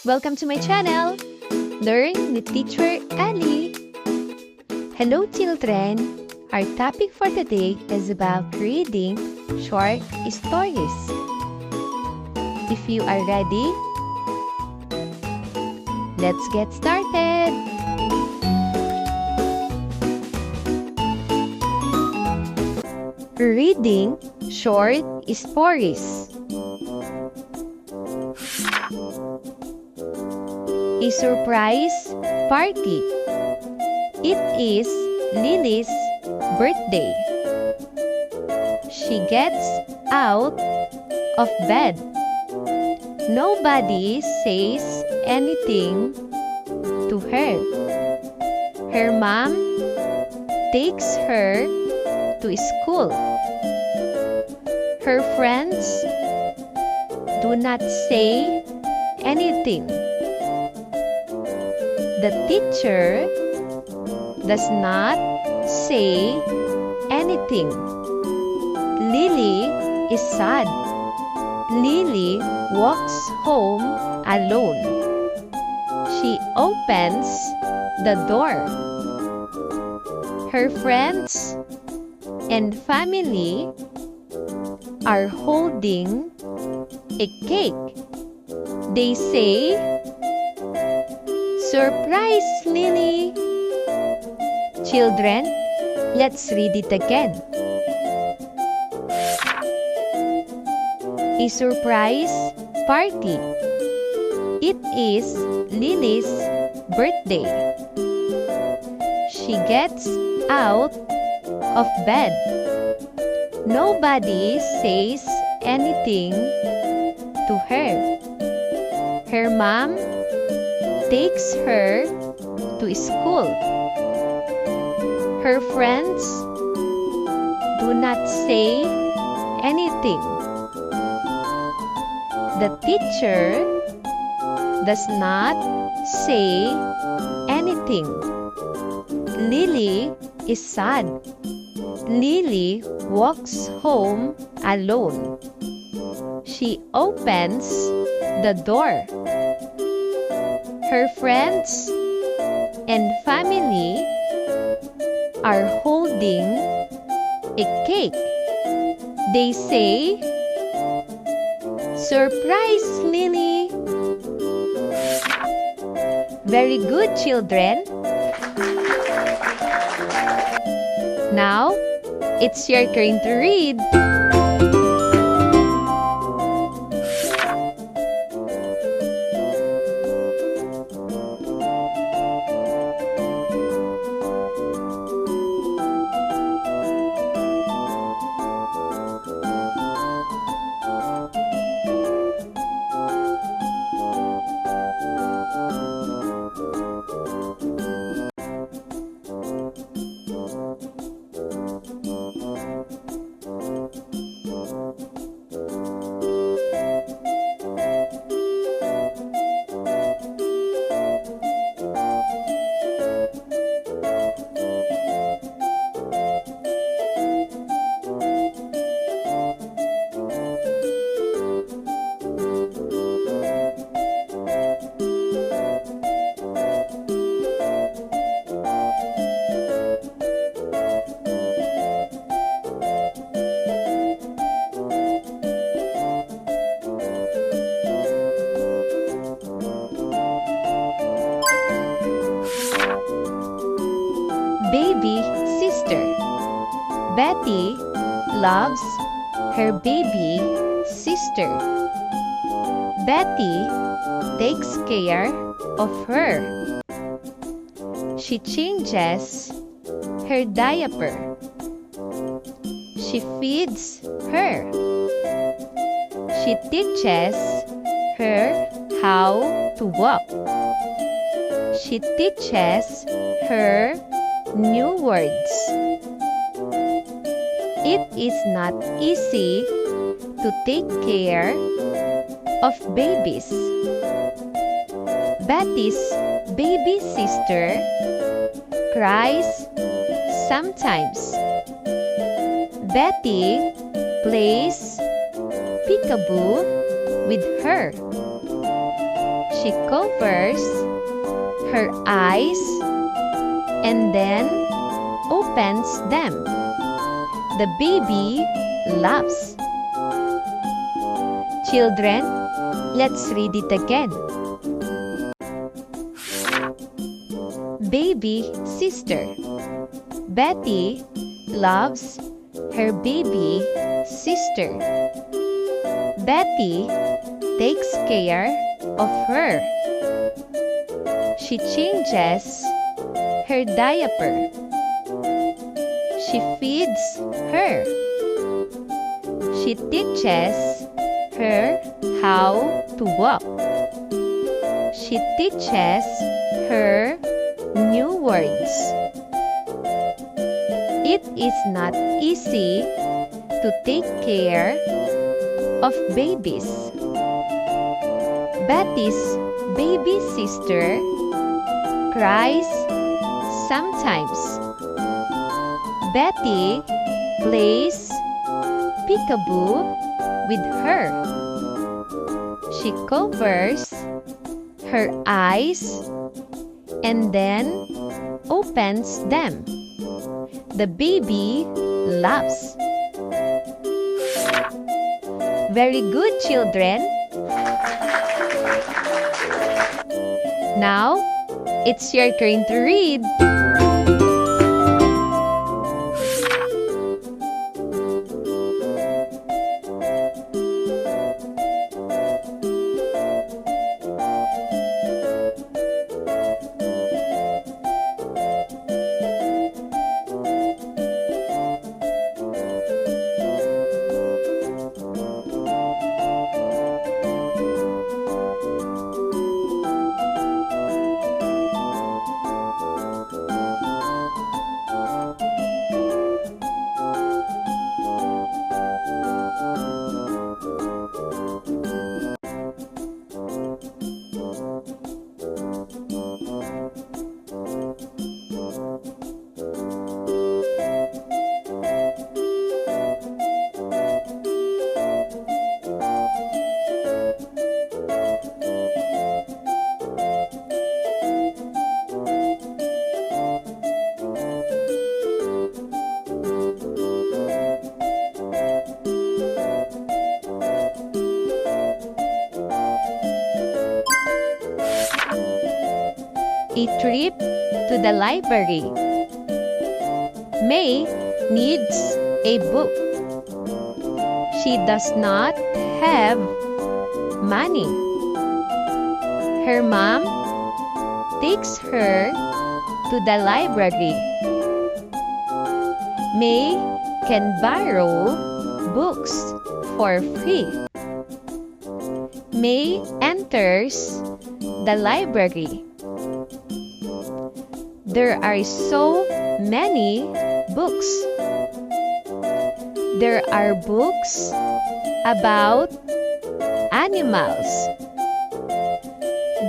Welcome to my channel, Learn with Teacher Ali. Hello children! Our topic for today is about reading short stories. If you are ready, let's get started! Reading short stories. A surprise party. It is Lily's birthday. She gets out of bed. Nobody says anything to her. Her mom takes her to school. Her friends do not say anything. The teacher does not say anything. Lily is sad. Lily walks home alone. She opens the door. Her friends and family are holding a cake. They say, "Surprise, Lily!" Children, let's read it again. A surprise party. It is Lily's birthday. She gets out of bed. Nobody says anything to her. Her mom takes her to school. Her friends do not say anything. The teacher does not say anything. Lily is sad. Lily walks home alone. She opens the door. Her friends and family are holding a cake. They say, "Surprise, Lily!" Very good, children. Now, it's your turn to read. Baby sister. Betty loves her baby sister. Betty takes care of her. She changes her diaper. She feeds her. She teaches her how to walk. She teaches her new words. It is not easy to take care of babies. Betty's baby sister cries sometimes. Betty plays peekaboo with her. She covers her eyes and then opens them. The baby laughs. Children, let's read it again. Baby sister. Betty loves her baby sister. Betty takes care of her. She changes her diaper. She feeds her. She teaches her how to walk. She teaches her new words. It is not easy to take care of babies. Betty's baby sister cries sometimes. Betty plays peekaboo with her. She covers her eyes and then opens them. The baby laughs. Very good, children. Now, it's your turn to read. A trip to the library. May needs a book. She does not have money. Her mom takes her to the library. May can borrow books for free. May enters the library. There are so many books. There are books about animals.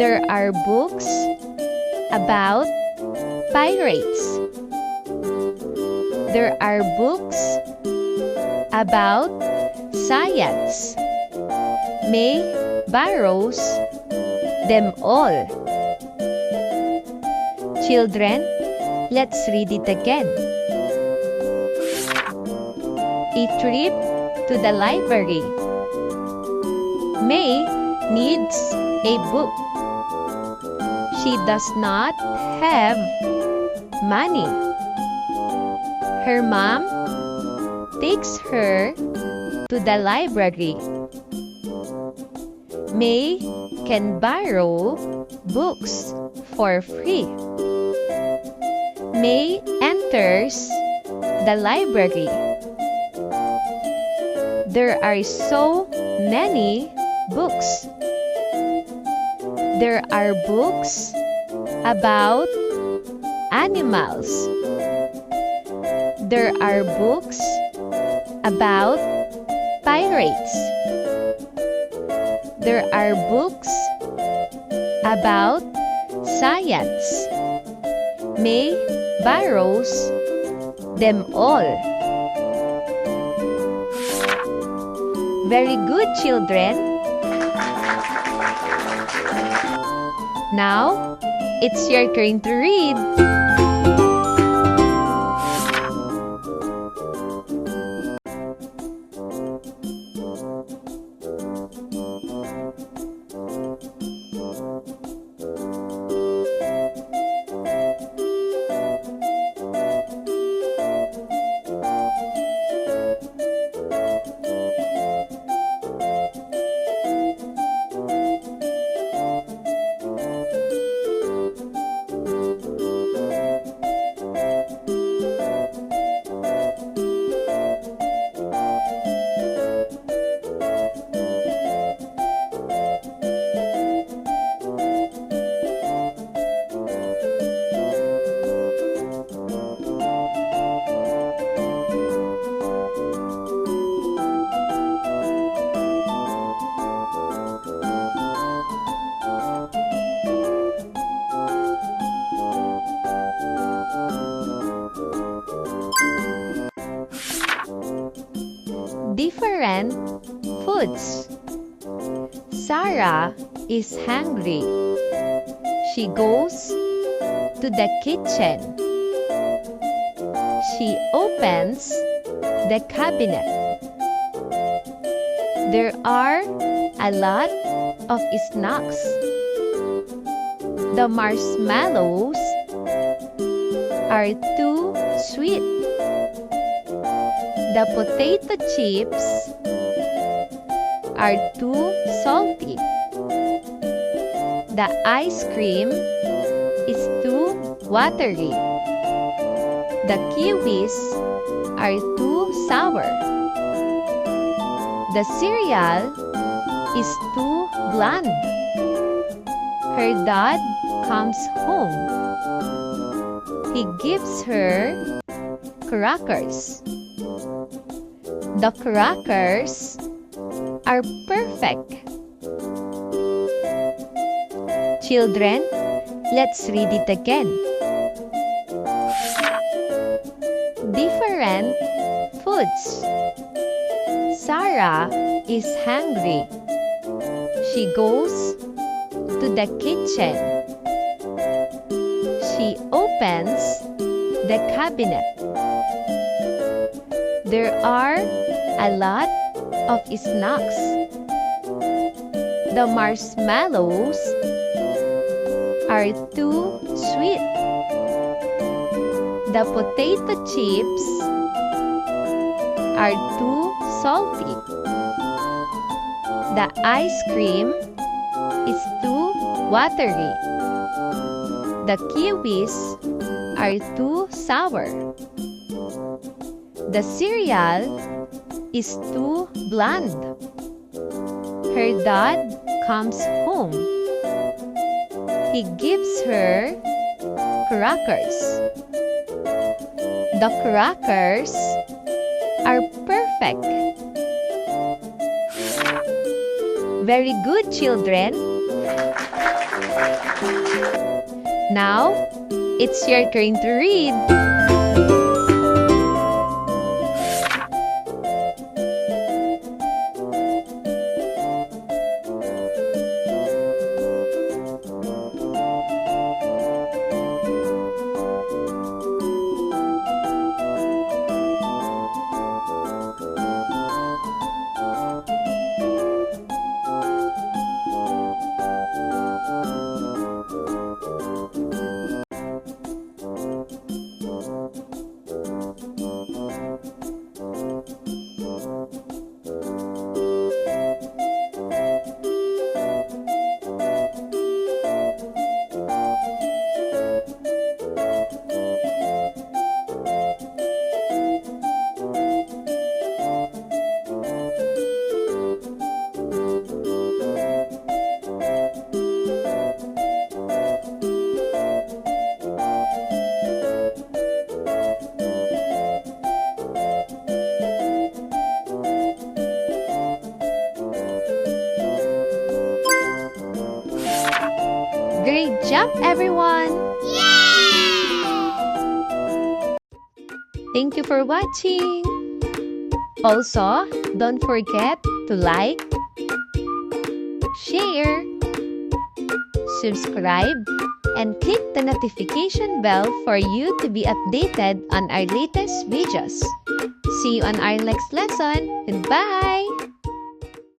There are books about pirates. There are books about science. May borrows them all. Children, let's read it again. A trip to the library. May needs a book. She does not have money. Her mom takes her to the library. May can borrow books for free. May enters the library. There are so many books. There are books about animals. There are books about pirates. There are books about science. May borrows them all. Very good, children. Now, it's your turn to read. Different foods. Sarah is hungry. She goes to the kitchen. She opens the cabinet. There are a lot of snacks. The marshmallows are too sweet. The potato chips are too salty. The ice cream is too watery. The kiwis are too sour. The cereal is too bland. Her dad comes home. He gives her crackers. The crackers are perfect. Children, let's read it again. Different foods. Sarah is hungry. She goes to the kitchen. She opens the cabinet. There are a lot of snacks. The marshmallows are too sweet. The potato chips are too salty. The ice cream is too watery. The kiwis are too sour. The cereal is too bland. Her dad comes home. He gives her crackers. The crackers are perfect. Very good, children. Now, it's your turn to read. Great job, everyone! Thank you for watching! Also, don't forget to like, share, subscribe, and click the notification bell for you to be updated on our latest videos. See you on our next lesson. Goodbye!